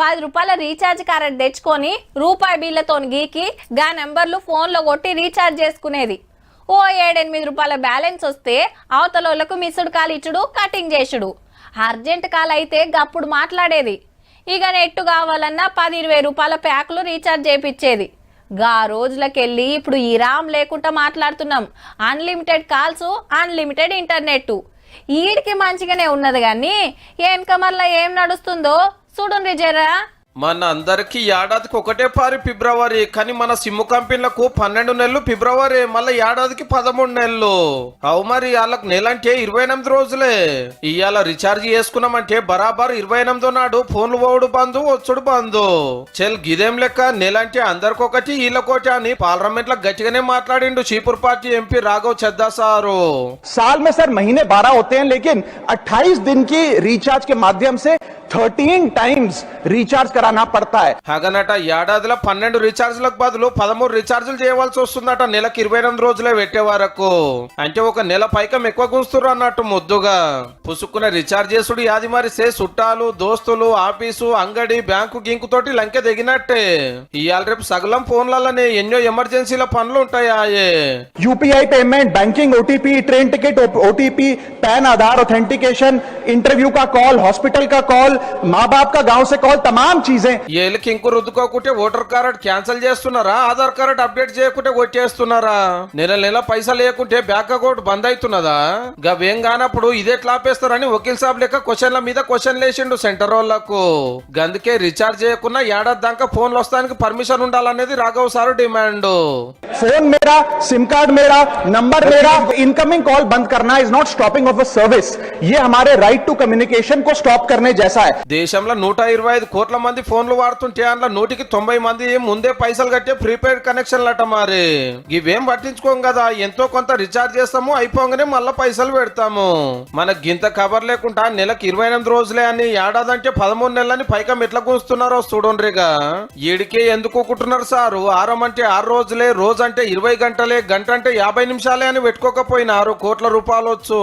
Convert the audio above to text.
10 రూపాయల recharge card తెచ్చుకొని రూపాయి బిల్లతో గీకి గా నెంబర్లు ఫోన్లో కొట్టి రీఛార్జ్ చేసుకునేది. ఓ 7-8 రూపాయల బ్యాలెన్స్ వస్తే అవతలోళ్లకు మిస్డ్ కాల్ ఇచ్చుడు, కటింగ్ చేసుడు. అర్జెంట్ కాల్ అయితే గప్పుడు మాట్లాడేది. ఇక నెట్టు కావాలన్నా 10-20 రూపాయల ప్యాకులు రీఛార్జ్ చేపించేది. గా రోజులకెళ్ళి ఇప్పుడు ఇరామ్ లేకుండా మాట్లాడుతున్నాం. Unlimited calls, unlimited internet. ఈడికి మంచిగానే ఉన్నది కానీ వెనక మళ్ళీ ఏం నడుస్తుందో చూడండి జరా. మన అందరికి ఏడాదికి ఒకటే పారి ఫిబ్రవరి, కానీ మన సిమ్ కంపెనీలకు 12 నెలలు ఫిబ్రవరి, మళ్ళీ ఏడాదికి 13 నెలలు. అవు మరి వాళ్ళకి నెల అంటే 28 రోజులే. ఇవాళ రీఛార్జ్ చేసుకున్నామంటే బరాబర్ 28 నాడు ఫోన్లు పోవుడు బంధు, వచ్చుడు బంధు. చెల్ గిదేం లెక్క, నెల అంటే అందరికొకటి వీళ్ళకోటి అని పార్లమెంట్ లో గట్టిగానే మాట్లాడిండు చీపుర్ party MP Raghav Chadha sir. साल में सर महीने 12 होते हैं, लेकिन 28 दिन की रिचार्ज के माध्यम से 13 टाइम्स रिचार्ज कराना पड़ता है. హగనట ఏడాదిలో 12 రీఛార్జ్లకు బదులు 13 రీఛార్జ్లు చేయవలసి వస్తుందట నెలకు 28 రోజులే పెట్టే వరకు. అంటే ఒక నెల పైకం ఎక్కువ గుంస్తురు అన్నట్టు ముద్దుగా. పుసుక్కున రీఛార్జ్ చేసుడు యాది మారిస్తే చుట్టాలు, దోస్తులు, ఆఫీసు, అంగడి, బ్యాంకు గింకు తోటి లంకె దిగినట్టే. ఇవాళ రేపు సగలం ఫోన్లలోనే ఎన్నో ఎమర్జెన్సీల పనులు ఉంటాయాయే. UPI payment, banking, OTP, train ticket, OTP, PAN Aadhaar authentication, interview का कॉल, हॉस्पिटल का कॉल, माँ बाप का गांव से कॉल, तमाम चीजें. ఏళ్ళకి ఇంకు రుద్దుకోకుంటే ఓటర్ కార్డ్ క్యాన్సిల్ చేస్తున్నారా, ఆధార్ కార్డ్ అప్డేట్ చేయకుంటే కొట్టేస్తున్నారా, నెల పైసలు లేకుంటే బ్యాంక్ అకౌంట్ బంద్ అవుతున్నదా? గవేం కానప్పుడు ఇదేట్లా ఆపేస్తారని వకీల్ సాబ్ లెక్క క్వశ్చన్ల మీద క్వశ్చన్ లేచిండు సెంటర్ వాళ్ళకు. గందుకే రీఛార్జ్ చేయకున్నా ఏడాది దాకా ఫోన్లు వస్తానికి పర్మిషన్ ఉండాలనేది రాఘవ్ సారు డిమాండ్. फोन मेरा, सिम कार्ड मेरा, नंबर मेरा, इनकमिंग कॉल बंद करना is not stopping of a service. ये हमारे राइट टू कम्युनिकेशन को स्टॉप करने जैसा है. దేశంలో 125 కోట్ల మంది ఫోన్లు వాడుతుంటే అందులో 190 మంది ముందే పైసలు కట్టే ప్రీపెయిడ్ కనెక్షన్లు అట. మరి ఇవేం పట్టించుకోం కదా, ఎంతో కొంత రీఛార్జ్ చేస్తాము, అయిపోగానే మళ్ళీ పైసలు పెడతాము. మనకి గింత కవర్ లేకుండా నెలకు 28 రోజులే అని, ఏడాదంటే 13 నెలలని పైకం ఎట్లా కూస్తున్నారో చూడండిగా. ఈడికే ఎందుకు కూకుంటున్నారు సారు? ఆరం అంటే 6 రోజులే, రోజు అంటే 20 గంటలే, గంట అంటే 50 నిమిషాలే అని పెట్టుకోకపోయినా 6 కోట్ల రూపాయలు వచ్చు.